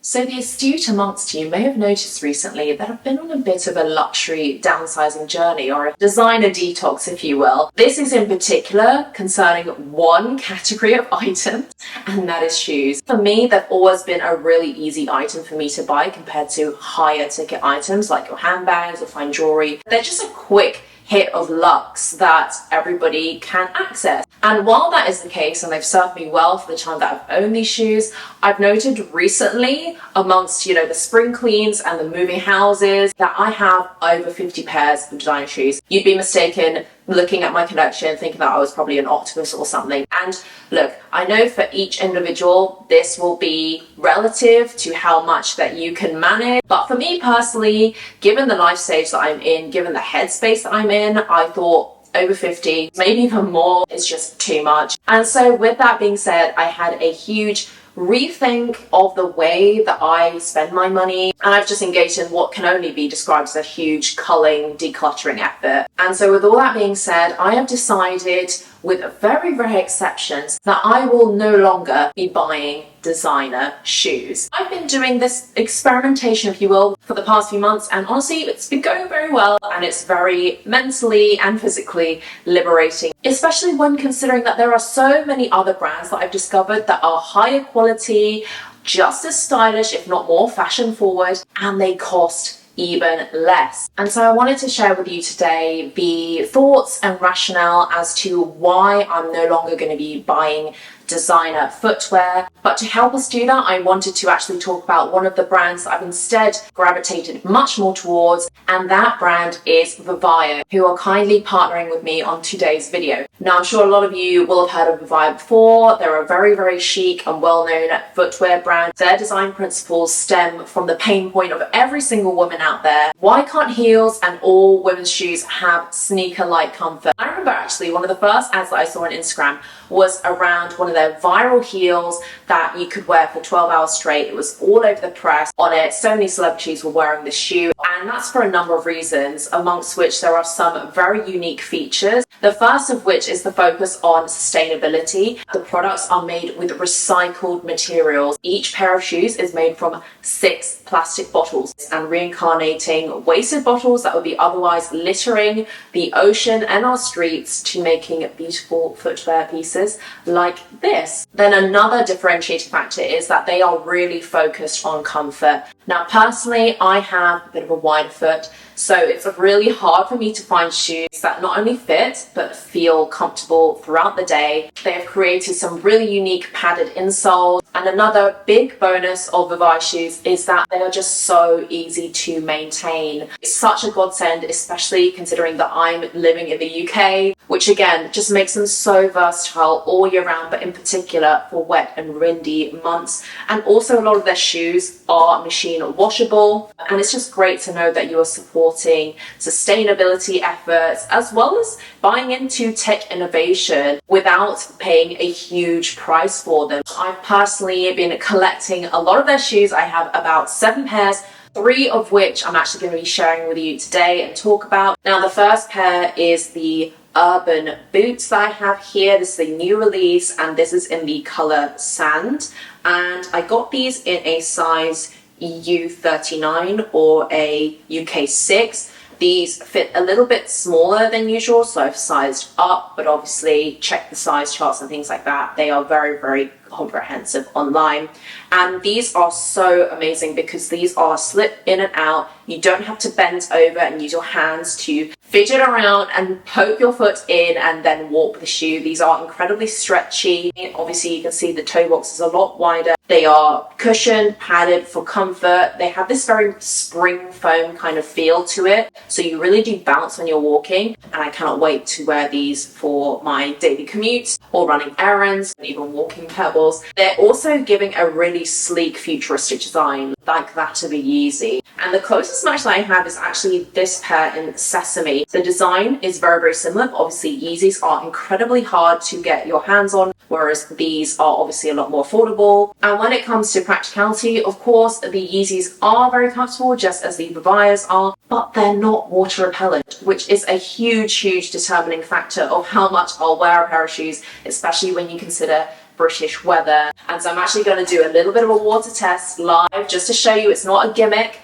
So the astute amongst you may have noticed recently that I've been on a bit of a luxury downsizing journey, or a designer detox, if you will. This is in particular concerning one category of items, and that is shoes. For me, they've always been a really easy item for me to buy compared to higher ticket items like your handbags or fine jewelry. They're just a quick hit of luxe that everybody can access. And while that is the case, and they've served me well for the time that I've owned these shoes, I've noted recently amongst, the spring cleans and the moving houses that I have over 50 pairs of designer shoes. You'd be mistaken looking at my collection thinking that I was probably an octopus or something. And look, I know for each individual this will be relative to how much that you can manage, but for me personally, given the life stage that I'm in, given the headspace that I'm in, I thought over 50, maybe even more, is just too much. And so with that being said, I had a huge rethink of the way that I spend my money, and I've just engaged in what can only be described as a huge culling, decluttering effort. And so with all that being said, I have decided, with very rare exceptions, that I will no longer be buying designer shoes. I've been doing this experimentation, if you will, for the past few months, and honestly it's been going very well, and it's very mentally and physically liberating, especially when considering that there are so many other brands that I've discovered that are higher quality, just as stylish, if not more fashion forward, and they cost even less. And so I wanted to share with you today the thoughts and rationale as to why I'm no longer going to be buying designer footwear. But to help us do that, I wanted to actually talk about one of the brands that I've instead gravitated much more towards, and that brand is Vivaia, who are kindly partnering with me on today's video. Now, I'm sure a lot of you will have heard of Vivaia before. They're a very, very chic and well-known footwear brand. Their design principles stem from the pain point of every single woman out there. Why can't heels and all women's shoes have sneaker-like comfort? I remember actually one of the first ads that I saw on Instagram was around one of their viral heels that you could wear for 12 hours straight. It was all over the press on it. So many celebrities were wearing this shoe, and that's for a number of reasons, amongst which there are some very unique features. The first of which is the focus on sustainability. The products are made with recycled materials. Each pair of shoes is made from 6 plastic bottles and reincarnating wasted bottles that would be otherwise littering the ocean and our streets to making beautiful footwear pieces like this. Then another differentiating factor is that they are really focused on comfort. Now, personally, I have a bit of a wide foot, so it's really hard for me to find shoes that not only fit, but feel comfortable throughout the day. They have created some really unique padded insoles. And another big bonus of Vivaia shoes is that they are just so easy to maintain. It's such a godsend, especially considering that I'm living in the UK, which again, just makes them so versatile all year round, but in particular for wet and windy months. And also a lot of their shoes are machine washable, and it's just great to know that you are supporting sustainability efforts as well as buying into tech innovation without paying a huge price for them. I've personally been collecting a lot of their shoes. I have about 7 pairs, 3 of which I'm actually going to be sharing with you today and talk about. Now, the first pair is the Urban boots that I have here. This is a new release, and this is in the color sand, and I got these in a size EU 39 or a UK 6. These fit a little bit smaller than usual, so I've sized up, but obviously check the size charts and things like that. They are very, very comprehensive online. And these are so amazing because these are slip in and out. You don't have to bend over and use your hands to fidget around and poke your foot in and then walk the shoe. These are incredibly stretchy. Obviously, you can see the toe box is a lot wider. They are cushioned, padded for comfort. They have this very spring foam kind of feel to it, so you really do bounce when you're walking, and I cannot wait to wear these for my daily commute or running errands and even walking pebbles. They're also giving a really sleek futuristic design like that of a Yeezy, and the closest match that I have is actually this pair in Sesame. The design is very, very similar, but obviously Yeezys are incredibly hard to get your hands on, whereas these are obviously a lot more affordable. And when it comes to practicality, of course, the Yeezys are very comfortable, just as the Vivaias are, but they're not water repellent, which is a huge, huge determining factor of how much I'll wear a pair of shoes, especially when you consider British weather. And so I'm actually going to do a little bit of a water test live just to show you it's not a gimmick.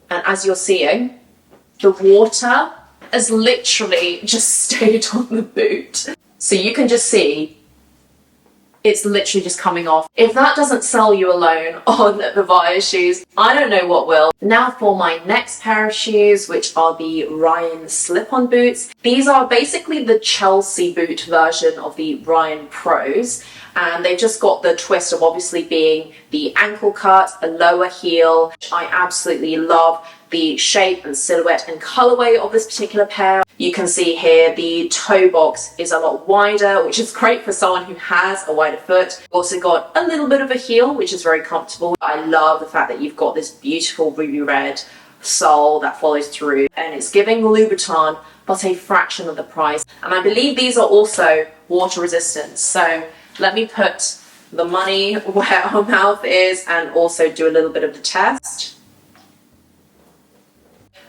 And as you're seeing, the water has literally just stayed on the boot. So you can just see it's literally just coming off. If that doesn't sell you alone on Vivaia shoes, I don't know what will. Now for my next pair of shoes, which are the Ryan slip-on boots. These are basically the Chelsea boot version of the Ryan Pros. And they've just got the twist of obviously being the ankle cut, a lower heel. I absolutely love the shape and silhouette and colorway of this particular pair. You can see here the toe box is a lot wider, which is great for someone who has a wider foot. Also got a little bit of a heel, which is very comfortable. I love the fact that you've got this beautiful ruby red sole that follows through, and it's giving Louboutin, but a fraction of the price. And I believe these are also water resistant. So let me put the money where our mouth is and also do a little bit of the test.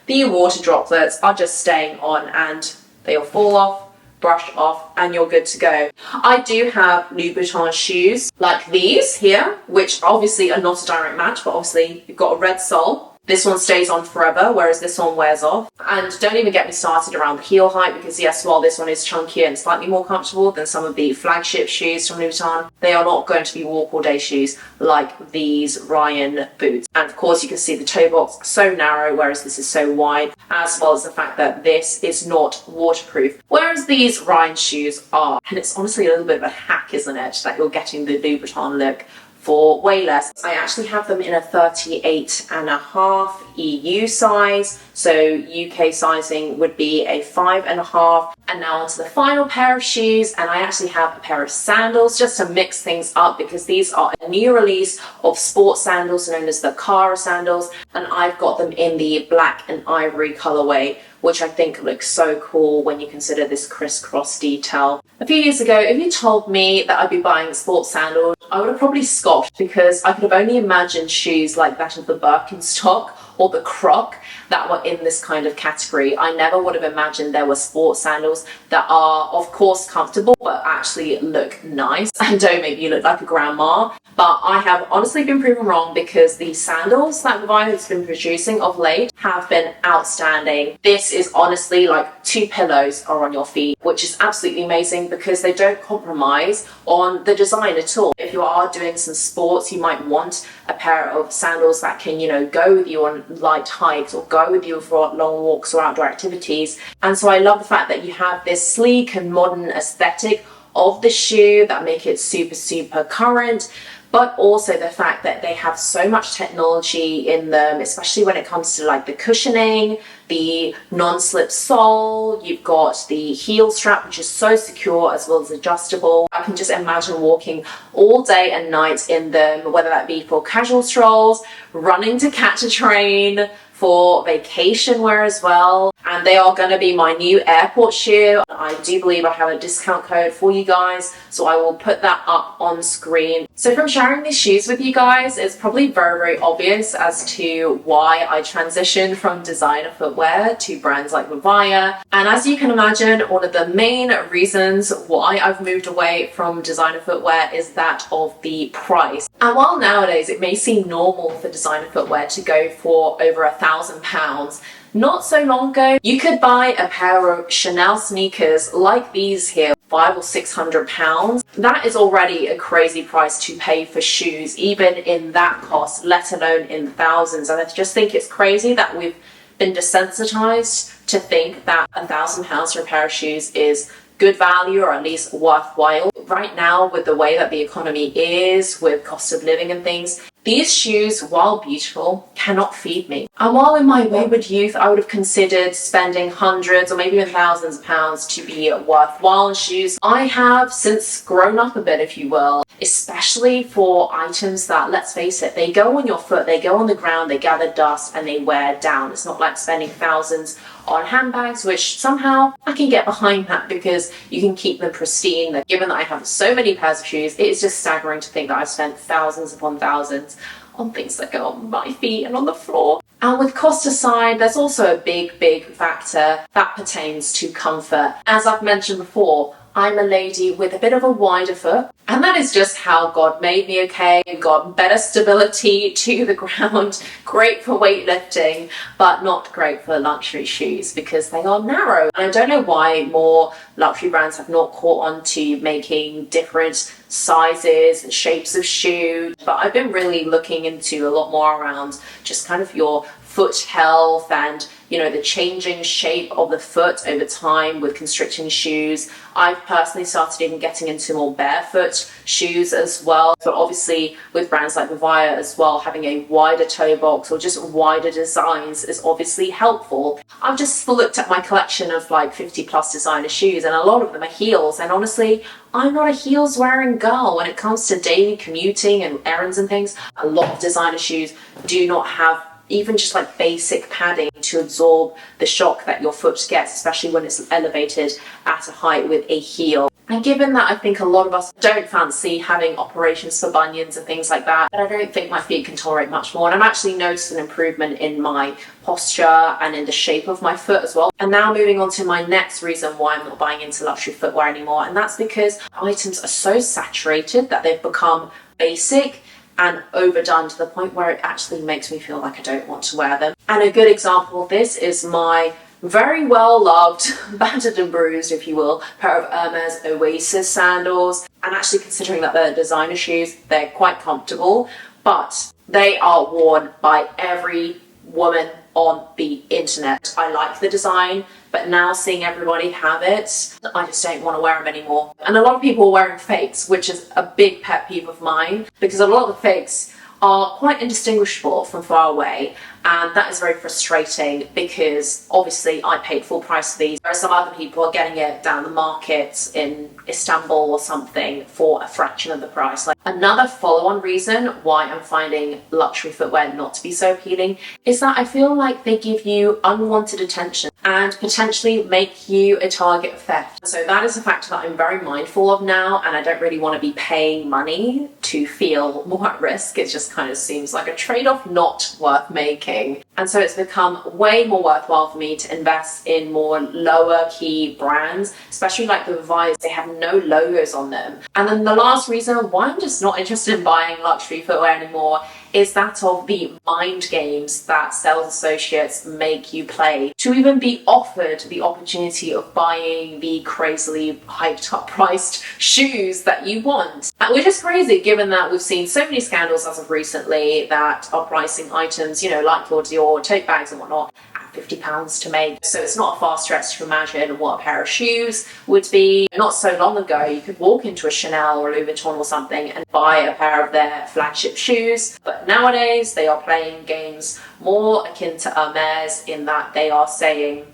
The water droplets are just staying on and they'll fall off, brush off, and you're good to go. I do have Louboutin shoes like these here, which obviously are not a direct match, but obviously you've got a red sole. This one stays on forever, whereas this one wears off. And don't even get me started around the heel height, because yes, while this one is chunkier and slightly more comfortable than some of the flagship shoes from Louboutin, they are not going to be walk all day shoes like these Ryan boots. And of course you can see the toe box so narrow, whereas this is so wide, as well as the fact that this is not waterproof, whereas these Ryan shoes are. And it's honestly a little bit of a hack, isn't it, that you're getting the Louboutin look for way less. I actually have them in a 38.5 EU size, so UK sizing would be a 5.5. And now onto the final pair of shoes, and I actually have a pair of sandals just to mix things up, because these are a new release of sports sandals known as the Curating sandals, and I've got them in the black and ivory colorway, which I think looks so cool when you consider this crisscross detail. A few years ago, if you told me that I'd be buying sports sandals, I would have probably scoffed, because I could have only imagined shoes like that of the Birkenstock or the Croc that were in this kind of category. I never would have imagined there were sports sandals that are, of course, comfortable, but actually look nice and don't make you look like a grandma. But I have honestly been proven wrong, because the sandals that Vivaia has been producing of late have been outstanding. This is honestly like 2 pillows are on your feet, which is absolutely amazing, because they don't compromise on the design at all. If you are doing some sports, you might want a pair of sandals that can, you know, go with you on light hikes or go with you for long walks or outdoor activities. And so I love the fact that you have this sleek and modern aesthetic of the shoe that make it super current, but also the fact that they have so much technology in them, especially when it comes to like the cushioning, the non-slip sole. You've got the heel strap, which is so secure as well as adjustable. I can just imagine walking all day and night in them, whether that be for casual strolls, running to catch a train, for vacation wear as well. And they are going to be my new airport shoe. I do believe I have a discount code for you guys, so I will put that up on screen. So from sharing these shoes with you guys, it's probably very obvious as to why I transitioned from designer footwear to brands like Vivaia. And as you can imagine, one of the main reasons why I've moved away from designer footwear is that of the price. And while nowadays it may seem normal for designer footwear to go for over £1,000, not so long ago, you could buy a pair of Chanel sneakers like these here, £500 or £600. That is already a crazy price to pay for shoes, even in that cost, let alone in thousands. And I just think it's crazy that we've been desensitized to think that £1,000 for a pair of shoes is good value, or at least worthwhile. Right now, with the way that the economy is, with cost of living and things, these shoes, while beautiful, cannot feed me. And while in my wayward youth I would have considered spending hundreds or maybe even thousands of pounds to be worthwhile in shoes, I have since grown up a bit, if you will, especially for items that, let's face it, they go on your foot, they go on the ground, they gather dust and they wear down. It's not like spending thousands on handbags, which somehow I can get behind that because you can keep them pristine. Given that I have so many pairs of shoes, it is just staggering to think that I've spent thousands upon thousands on things that go on my feet and on the floor. And with cost aside, there's also a big factor that pertains to comfort. As I've mentioned before, I'm a lady with a bit of a wider foot, and that is just how God made me, okay? Got better stability to the ground, great for weightlifting, but not great for luxury shoes because they are narrow. And I don't know why more luxury brands have not caught on to making different sizes and shapes of shoes, but I've been really looking into a lot more around just kind of your foot health and, you know, the changing shape of the foot over time with constricting shoes. I've personally started even getting into more barefoot shoes as well. So obviously with brands like Vivaia as well, having a wider toe box or just wider designs is obviously helpful. I've just looked at my collection of like 50 plus designer shoes, and a lot of them are heels, and honestly, I'm not a heels wearing girl when it comes to daily commuting and errands and things. A lot of designer shoes do not have even just like basic padding to absorb the shock that your foot gets, especially when it's elevated at a height with a heel. And given that I think a lot of us don't fancy having operations for bunions and things like that, I don't think my feet can tolerate much more. And I've actually noticed an improvement in my posture and in the shape of my foot as well. And now moving on to my next reason why I'm not buying into luxury footwear anymore. And that's because items are so saturated that they've become basic and overdone to the point where it actually makes me feel like I don't want to wear them. And a good example of this is my very well loved, battered and bruised, if you will, pair of Hermes Oasis sandals. And actually, considering that they're designer shoes, they're quite comfortable, but they are worn by every woman on the internet. I like the design, but now seeing everybody have it, I just don't want to wear them anymore. And a lot of people are wearing fakes, which is a big pet peeve of mine, because a lot of the fakes are quite indistinguishable from far away, and that is very frustrating because obviously I paid full price for these, whereas some other people are getting it down the market in Istanbul or something for a fraction of the price. Like, another follow-on reason why I'm finding luxury footwear not to be so appealing is that I feel like they give you unwanted attention and potentially make you a target of theft. So that is a factor that I'm very mindful of now, and I don't really want to be paying money to feel more at risk. It just kind of seems like a trade-off not worth making. And so it's become way more worthwhile for me to invest in more lower key brands, especially like the Vivaia. They have no logos on them. And then the last reason why I'm just not interested in buying luxury footwear anymore is that of the mind games that sales associates make you play to even be offered the opportunity of buying the crazily hyped up priced shoes that you want. Which is crazy given that we've seen so many scandals as of recently that are pricing items, you know, like your tote bags and whatnot, £50 to make. So it's not a far stretch to imagine what a pair of shoes would be. Not so long ago, you could walk into a Chanel or Louis Vuitton or something and buy a pair of their flagship shoes. But nowadays, they are playing games more akin to Hermes in that they are saying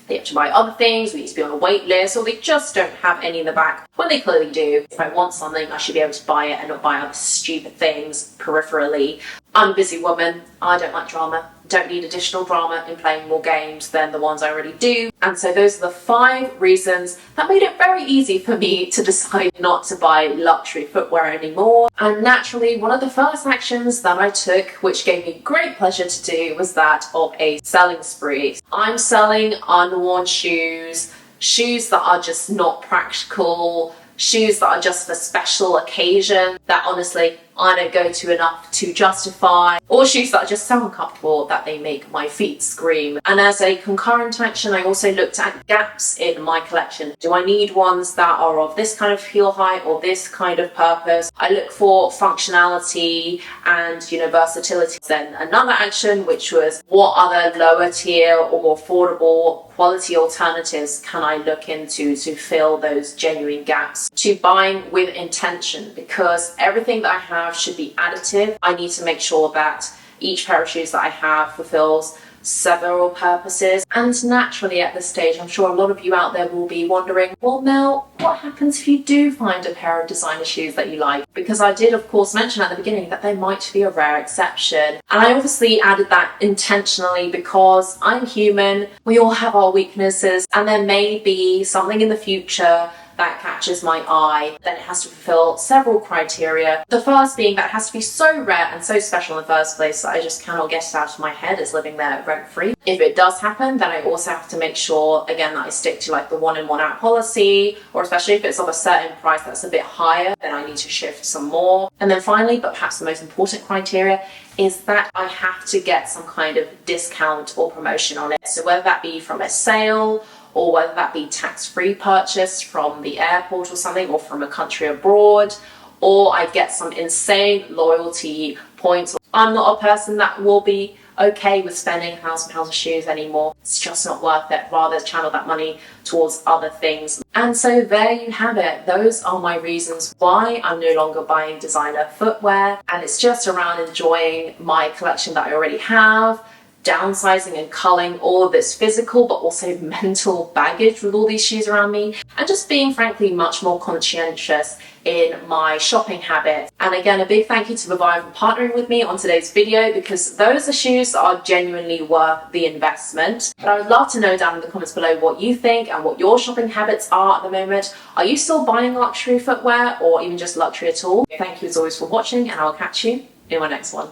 they have to buy other things, we need to be on a wait list, or they just don't have any in the back when they clearly do. If I want something, I should be able to buy it and not buy other stupid things peripherally. I'm a busy woman, I don't like drama, don't need additional drama in playing more games than the ones I already do. And so those are the 5 reasons that made it very easy for me to decide not to buy luxury footwear anymore. And naturally, one of the first actions that I took, which gave me great pleasure to do, was that of a selling spree. I'm selling unworn shoes, shoes that are just not practical, shoes that are just for special occasion that honestly I don't go to enough to justify, or shoes that are just so uncomfortable that they make my feet scream. And as a concurrent action, I also looked at gaps in my collection. Do I need ones that are of this kind of heel height or this kind of purpose? I look for functionality and, you know, versatility. Then another action, which was what other lower tier or more affordable quality alternatives can I look into to fill those genuine gaps? To buying with intention, because everything that I have should be additive. I need to make sure that each pair of shoes that I have fulfills several purposes. And naturally at this stage, I'm sure a lot of you out there will be wondering, well, Mel, what happens if you do find a pair of designer shoes that you like? Because I did, of course, mention at the beginning that they might be a rare exception. And I obviously added that intentionally because I'm human, we all have our weaknesses, and there may be something in the future that catches my eye, then it has to fulfill several criteria. The first being that it has to be so rare and so special in the first place that I just cannot get it out of my head. It's living there rent-free. If it does happen, then I also have to make sure, again, that I stick to like the one in, one out policy, or especially if it's of a certain price that's a bit higher, then I need to shift some more. And then finally, but perhaps the most important criteria, is that I have to get some kind of discount or promotion on it. So whether that be from a sale, or whether that be tax-free purchase from the airport or something, or from a country abroad, or I get some insane loyalty points. I'm not a person that will be okay with spending £1,000 of shoes anymore. It's just not worth it. Rather channel that money towards other things. And so there you have it. Those are my reasons why I'm no longer buying designer footwear. And it's just around enjoying my collection that I already have, downsizing and culling all of this physical but also mental baggage with all these shoes around me, and just being frankly much more conscientious in my shopping habits. And again, a big thank you to Vivaia for partnering with me on today's video, because those are shoes that are genuinely worth the investment. But I would love to know down in the comments below what you think and what your shopping habits are at the moment. Are you still buying luxury footwear, or even just luxury at all? Thank you as always for watching, and I'll catch you in my next one.